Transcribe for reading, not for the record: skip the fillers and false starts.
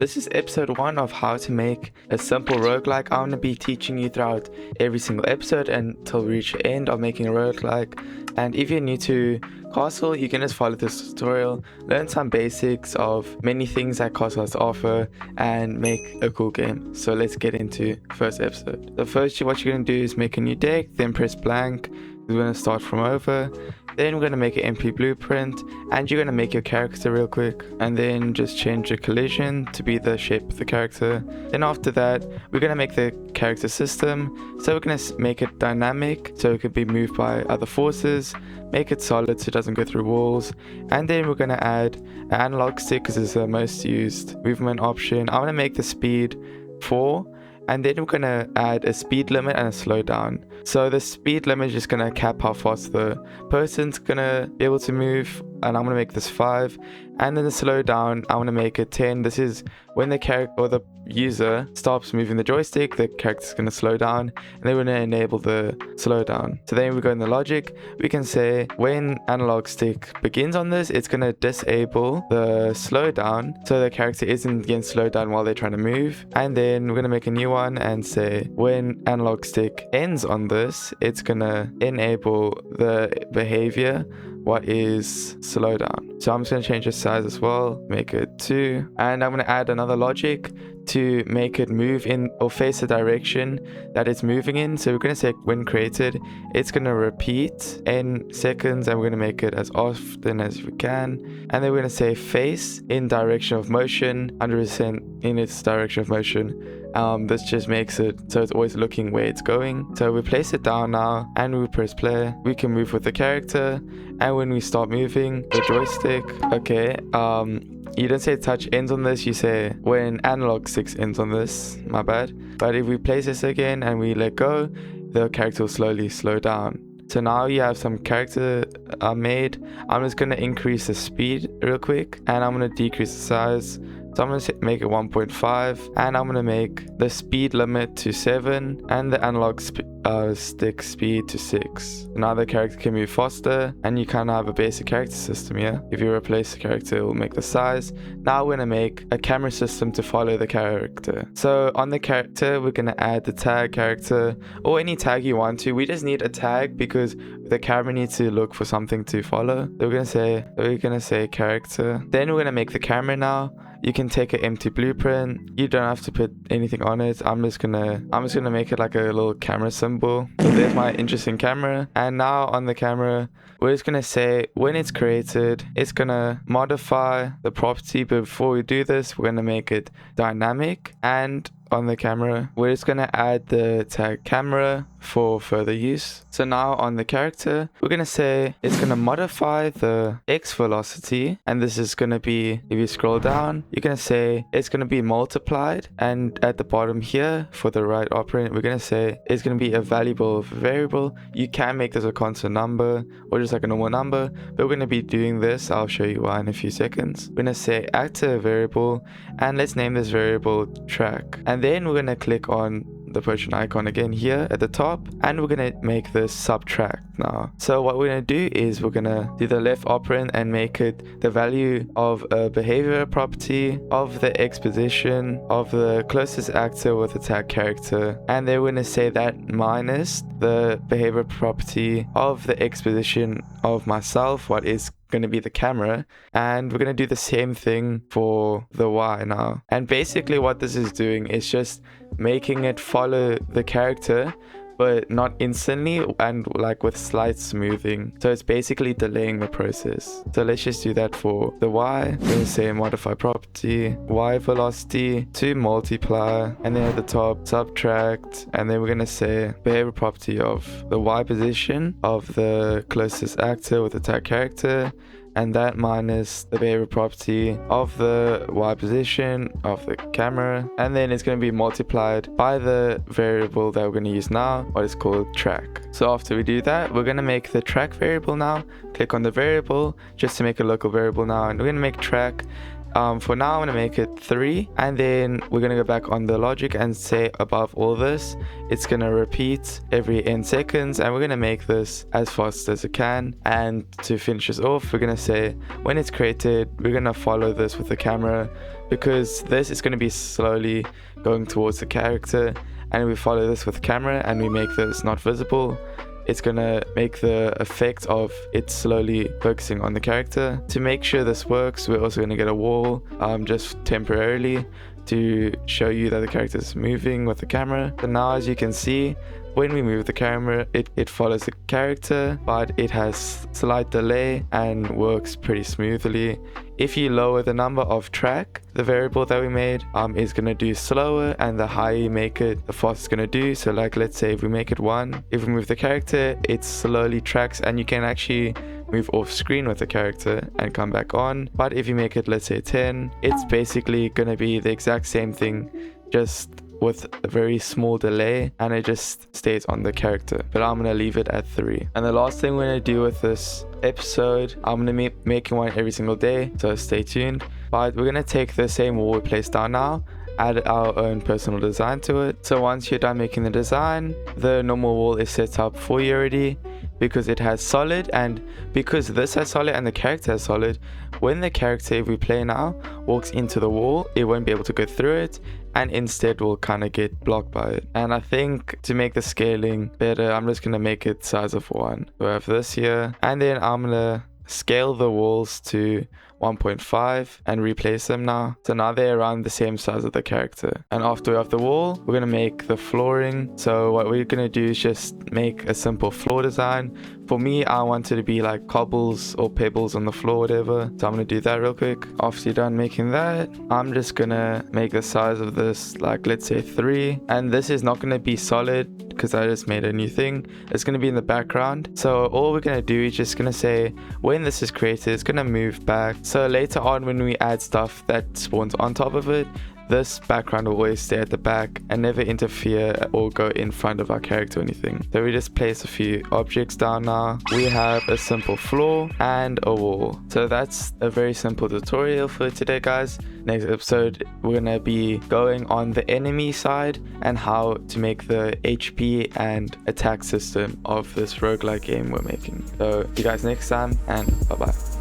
This is episode 1 of how to make a simple roguelike. I'm going to be teaching you throughout every single episode until we reach the end of making a roguelike. And if you're new to Castle, you can just follow this tutorial, learn some basics of many things that Castle has to offer, and make a cool game. So let's get into the first episode. The first, what you're going to do is make a new deck, then press blank. We're going to start from over. Then we're going to make an MP blueprint, and you're going to make your character real quick, and then just change the collision to be the shape of the character. Then after that, we're going to make the character system. So we're going to make it dynamic, so it could be moved by other forces, make it solid so it doesn't go through walls, and then we're going to add an analog stick because it's the most used movement option. I want to make the speed 4. And then we're going to add a speed limit and a slowdown. So the speed limit is just going to cap how fast the person's going to be able to move. And I'm going to make this 5. And then the slowdown, I want to make it 10. This is when the character or the user stops moving the joystick, the character's going to slow down. And then we're going to enable the slowdown. So then we go in the logic. We can say when analog stick begins on this, it's going to disable the slowdown. So the character isn't getting slowed down while they're trying to move. And then we're going to make a new one and say when analog stick ends on this, it's going to enable the behavior what is slowdown. So I'm just going to change the size as well, make it 2, and I'm going to add another logic to make it move in or face the direction that it's moving in. So we're going to say when created, it's going to repeat in seconds, and we're going to make it as often as we can. And then we're going to say face in direction of motion, 100% in its direction of motion. This just makes it so it's always looking where it's going. So we place it down now and we press play. We can move with the character, and when we start moving the joystick, okay, you don't say touch ends on this, you say when analog 6 ends on this, my bad. But if we place this again and we let go, the character will slowly slow down. So now you have some character made. I'm just going to increase the speed real quick, and I'm going to decrease the size. So I'm going to make it 1.5, and I'm going to make the speed limit to 7 and the analog stick speed to 6. Now the character can move faster, and you kind of have a basic character system here. If you replace the character, it will make the size. Now we're going to make a camera system to follow the character. So on the character, we're going to add the tag character or any tag you want to. We just need a tag because the camera needs to look for something to follow. So we're going to say character. Then we're going to make the camera now. You can take an empty blueprint. You don't have to put anything on it. I'm just gonna make it like a little camera symbol. So there's my interesting camera. And now on the camera, we're just gonna say when it's created, it's gonna modify the property. But before we do this, we're gonna make it dynamic. And on the camera, we're just gonna add the tag camera for further use. So now on the character, we're gonna say it's gonna modify the X velocity, and this is gonna be, if you scroll down, you're gonna say it's gonna be multiplied, and at the bottom here for the right operand, we're gonna say it's gonna be a valuable variable. You can make this a constant number or just like a normal number, but we're gonna be doing this. I'll show you why in a few seconds. We're gonna say active variable, and let's name this variable track. And then we're gonna click on the Persian icon again here at the top, and we're gonna make this subtract now. So what we're gonna do is we're gonna do the left operand and make it the value of a behavior property of the X position of the closest actor with the tag character, and then we're gonna say that minus the behavior property of the X position of myself, what is going to be the camera. And we're going to do the same thing for the Y now. And basically what this is doing is just making it follow the character, but not instantly, and like with slight smoothing. So it's basically delaying the process. So let's just do that for the Y. We're going to say modify property, Y velocity to multiply, and then at the top subtract, and then we're going to say behavior property of the Y position of the closest actor with the tag character, and that minus the behavior property of the Y position of the camera, and then it's going to be multiplied by the variable that we're going to use now, what is called track. So after we do that, we're going to make the track variable now. Click on the variable just to make a local variable now, and we're going to make track. For now, I'm going to make it 3, and then we're going to go back on the logic and say above all this, it's going to repeat every n seconds, and we're going to make this as fast as it can. And to finish this off, we're going to say when it's created, we're going to follow this with the camera because this is going to be slowly going towards the character, and we follow this with camera and we make this not visible, it's gonna make the effect of it slowly focusing on the character. To make sure this works, we're also gonna get a wall just temporarily to show you that the character is moving with the camera. So now, as you can see, when we move the camera, it follows the character, but it has slight delay and works pretty smoothly. If you lower the number of track, the variable that we made is going to do slower, and the higher you make it, the faster it's going to do. So like, let's say if we make it 1, if we move the character, it slowly tracks, and you can actually move off screen with the character and come back on. But if you make it, let's say 10, it's basically going to be the exact same thing, just with a very small delay, and it just stays on the character. But I'm gonna leave it at 3. And the last thing we're gonna do with this episode, I'm gonna be making one every single day, so stay tuned. But we're gonna take the same wall we placed down now, add our own personal design to it. So once you're done making the design, the normal wall is set up for you already, because it has solid, and because this has solid and the character has solid, when the character, if we play now, walks into the wall, it won't be able to go through it, and instead will kind of get blocked by it. And I think to make the scaling better, I'm just gonna make it size of 1. So I have this here, and then I'm gonna scale the walls to 1.5 and replace them now. So now they're around the same size of the character. And after we have the wall, we're gonna make the flooring. So what we're gonna do is just make a simple floor design. For me, I want it to be like cobbles or pebbles on the floor, whatever. So I'm gonna do that real quick. After you're done making that, I'm just gonna make the size of this like, let's say 3. And this is not gonna be solid because I just made a new thing. It's gonna be in the background. So all we're gonna do is just gonna say when this is created, it's gonna move back. So later on, when we add stuff that spawns on top of it, this background will always stay at the back and never interfere or go in front of our character or anything. So we just place a few objects down now. We have a simple floor and a wall. So that's a very simple tutorial for today, guys. Next episode, we're gonna be going on the enemy side and how to make the HP and attack system of this roguelike game we're making. So see you guys next time, and bye bye.